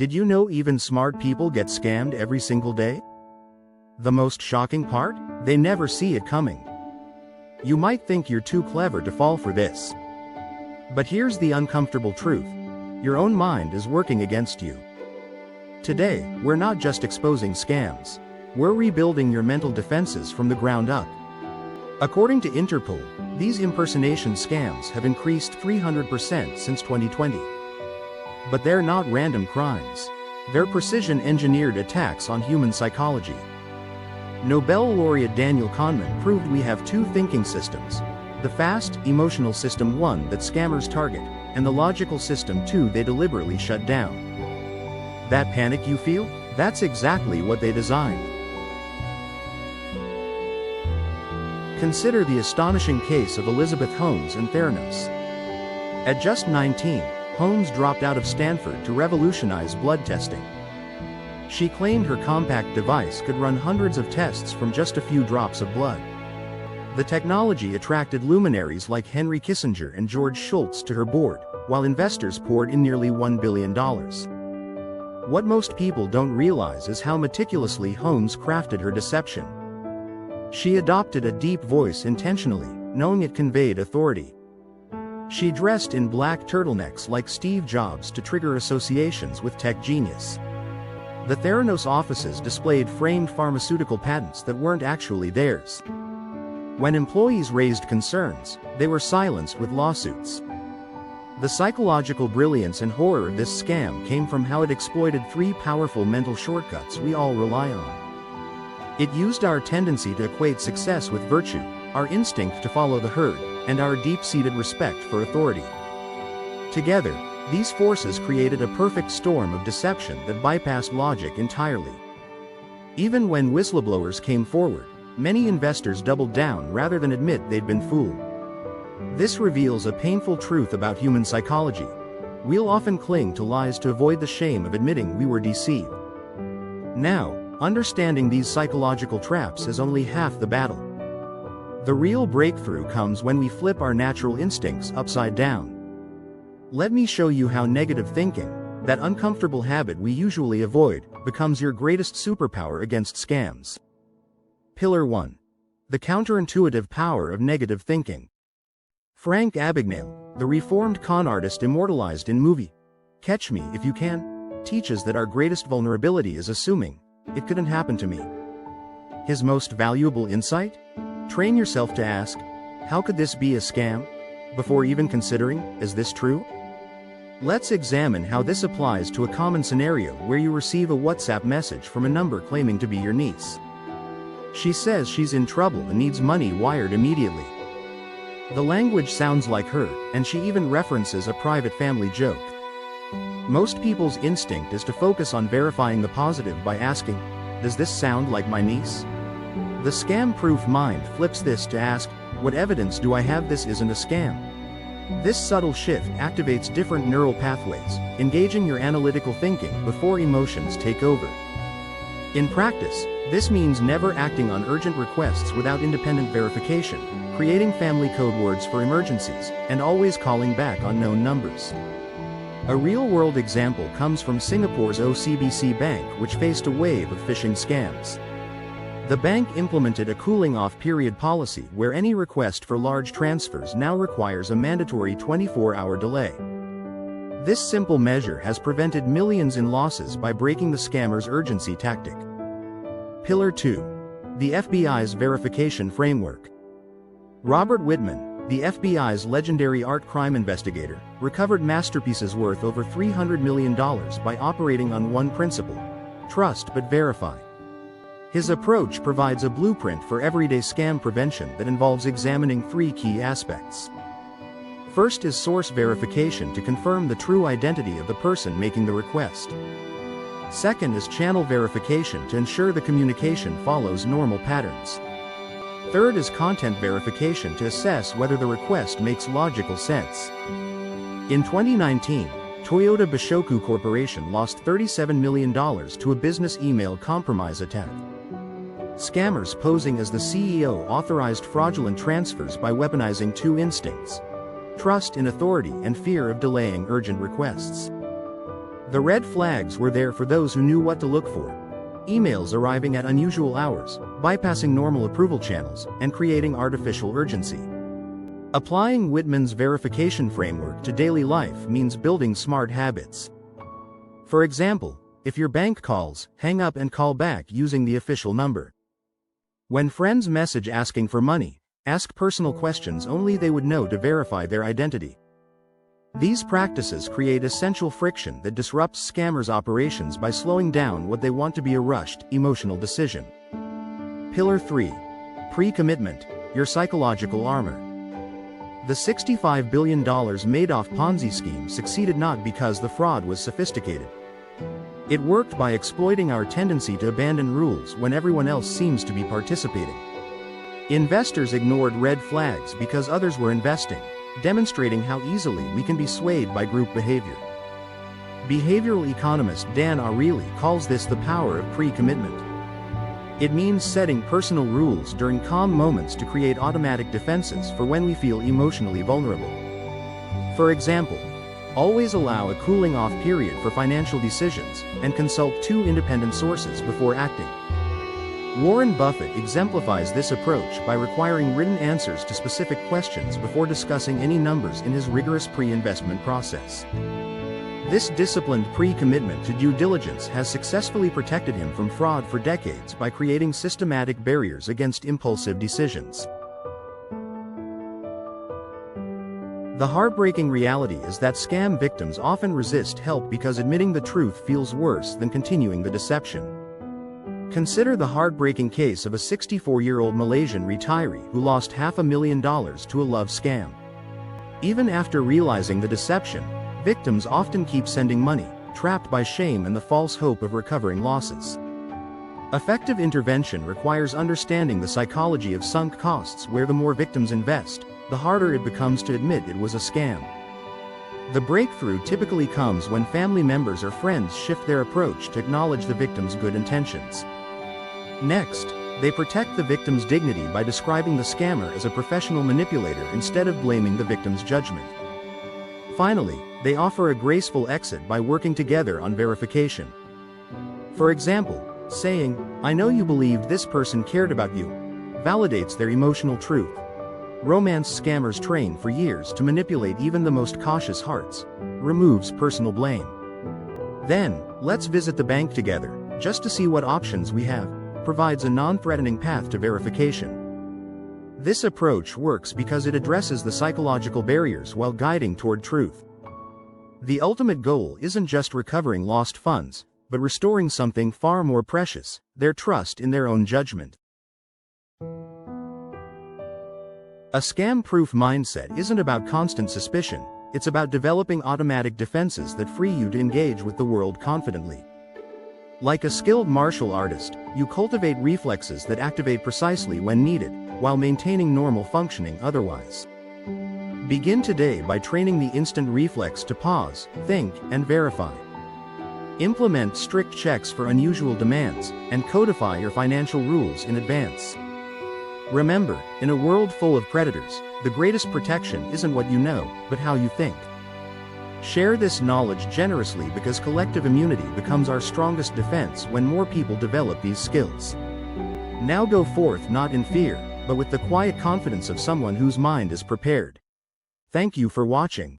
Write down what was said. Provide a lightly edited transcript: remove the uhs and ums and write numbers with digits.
Did you know even smart people get scammed every single day? The most shocking part? They never see it coming. You might think you're too clever to fall for this. But here's the uncomfortable truth. Your own mind is working against you. Today, we're not just exposing scams. We're rebuilding your mental defenses from the ground up. According to Interpol, these impersonation scams have increased 300% since 2020. But they're not random crimes. They're precision-engineered attacks on human psychology. Nobel laureate Daniel Kahneman proved we have two thinking systems: the fast, emotional system 1 that scammers target, and the logical system 2 they deliberately shut down. That panic you feel? That's exactly what they designed. Consider the astonishing case of Elizabeth Holmes and Theranos. At just 19, Holmes dropped out of Stanford to revolutionize blood testing. She claimed her compact device could run hundreds of tests from just a few drops of blood. The technology attracted luminaries like Henry Kissinger and George Shultz to her board, while investors poured in nearly $1 billion. What most people don't realize is how meticulously Holmes crafted her deception. She adopted a deep voice intentionally, knowing it conveyed authority. She dressed in black turtlenecks like Steve Jobs to trigger associations with tech genius. The Theranos offices displayed framed pharmaceutical patents that weren't actually theirs. When employees raised concerns, they were silenced with lawsuits. The psychological brilliance and horror of this scam came from how it exploited three powerful mental shortcuts we all rely on. It used our tendency to equate success with virtue, our instinct to follow the herd, and our deep-seated respect for authority. Together, these forces created a perfect storm of deception that bypassed logic entirely. Even when whistleblowers came forward, many investors doubled down rather than admit they'd been fooled. This reveals a painful truth about human psychology. We'll often cling to lies to avoid the shame of admitting we were deceived. Now, understanding these psychological traps is only half the battle. The real breakthrough comes when we flip our natural instincts upside down. Let me show you how negative thinking, that uncomfortable habit we usually avoid, becomes your greatest superpower against scams. Pillar 1. The counterintuitive power of negative thinking. Frank Abagnale, the reformed con artist immortalized in movie Catch Me If You Can, teaches that our greatest vulnerability is assuming, it couldn't happen to me. His most valuable insight? Train yourself to ask, how could this be a scam? Before even considering, is this true? Let's examine how this applies to a common scenario where you receive a WhatsApp message from a number claiming to be your niece. She says she's in trouble and needs money wired immediately. The language sounds like her, and she even references a private family joke. Most people's instinct is to focus on verifying the positive by asking, does this sound like my niece? The scam-proof mind flips this to ask, what evidence do I have this isn't a scam? This subtle shift activates different neural pathways, engaging your analytical thinking before emotions take over. In practice, this means never acting on urgent requests without independent verification, creating family code words for emergencies, and always calling back on known numbers. A real-world example comes from Singapore's OCBC Bank, which faced a wave of phishing scams. The bank implemented a cooling-off period policy where any request for large transfers now requires a mandatory 24-hour delay. This simple measure has prevented millions in losses by breaking the scammer's urgency tactic. Pillar 2. The FBI's verification framework. Robert Whitman, the FBI's legendary art crime investigator, recovered masterpieces worth over $300 million by operating on one principle: trust but verify. His approach provides a blueprint for everyday scam prevention that involves examining three key aspects. First is source verification to confirm the true identity of the person making the request. Second is channel verification to ensure the communication follows normal patterns. Third is content verification to assess whether the request makes logical sense. In 2019, Toyota Bashoku Corporation lost $37 million to a business email compromise attack. Scammers posing as the CEO authorized fraudulent transfers by weaponizing two instincts: trust in authority and fear of delaying urgent requests. The red flags were there for those who knew what to look for. Emails arriving at unusual hours, bypassing normal approval channels, and creating artificial urgency. Applying Whitman's verification framework to daily life means building smart habits. For example, if your bank calls, hang up and call back using the official number. When friends message asking for money, ask personal questions only they would know to verify their identity. These practices create essential friction that disrupts scammers' operations by slowing down what they want to be a rushed, emotional decision. Pillar 3. Pre-commitment, your psychological armor. The $65 billion Madoff Ponzi scheme succeeded not because the fraud was sophisticated. It worked by exploiting our tendency to abandon rules when everyone else seems to be participating. Investors ignored red flags because others were investing, demonstrating how easily we can be swayed by group behavior. Behavioral economist Dan Ariely calls this the power of pre-commitment. It means setting personal rules during calm moments to create automatic defenses for when we feel emotionally vulnerable. For example, always allow a cooling-off period for financial decisions, and consult 2 independent sources before acting. Warren Buffett exemplifies this approach by requiring written answers to specific questions before discussing any numbers in his rigorous pre-investment process. This disciplined pre-commitment to due diligence has successfully protected him from fraud for decades by creating systematic barriers against impulsive decisions. The heartbreaking reality is that scam victims often resist help because admitting the truth feels worse than continuing the deception. Consider the heartbreaking case of a 64-year-old Malaysian retiree who lost $500,000 to a love scam. Even after realizing the deception, victims often keep sending money, trapped by shame and the false hope of recovering losses. Effective intervention requires understanding the psychology of sunk costs, where the more victims invest, the harder it becomes to admit it was a scam. The breakthrough typically comes when family members or friends shift their approach to acknowledge the victim's good intentions. Next, they protect the victim's dignity by describing the scammer as a professional manipulator instead of blaming the victim's judgment. Finally, they offer a graceful exit by working together on verification. For example, saying, "I know you believed this person cared about you," validates their emotional truth. Romance scammers train for years to manipulate even the most cautious hearts, removes personal blame. Then, "Let's visit the bank together, just to see what options we have," provides a non-threatening path to verification. This approach works because it addresses the psychological barriers while guiding toward truth. The ultimate goal isn't just recovering lost funds, but restoring something far more precious, their trust in their own judgment. A scam-proof mindset isn't about constant suspicion, it's about developing automatic defenses that free you to engage with the world confidently. Like a skilled martial artist, you cultivate reflexes that activate precisely when needed, while maintaining normal functioning otherwise. Begin today by training the instant reflex to pause, think, and verify. Implement strict checks for unusual demands, and codify your financial rules in advance. Remember, in a world full of predators, the greatest protection isn't what you know, but how you think. Share this knowledge generously, because collective immunity becomes our strongest defense when more people develop these skills. Now go forth not in fear, but with the quiet confidence of someone whose mind is prepared. Thank you for watching.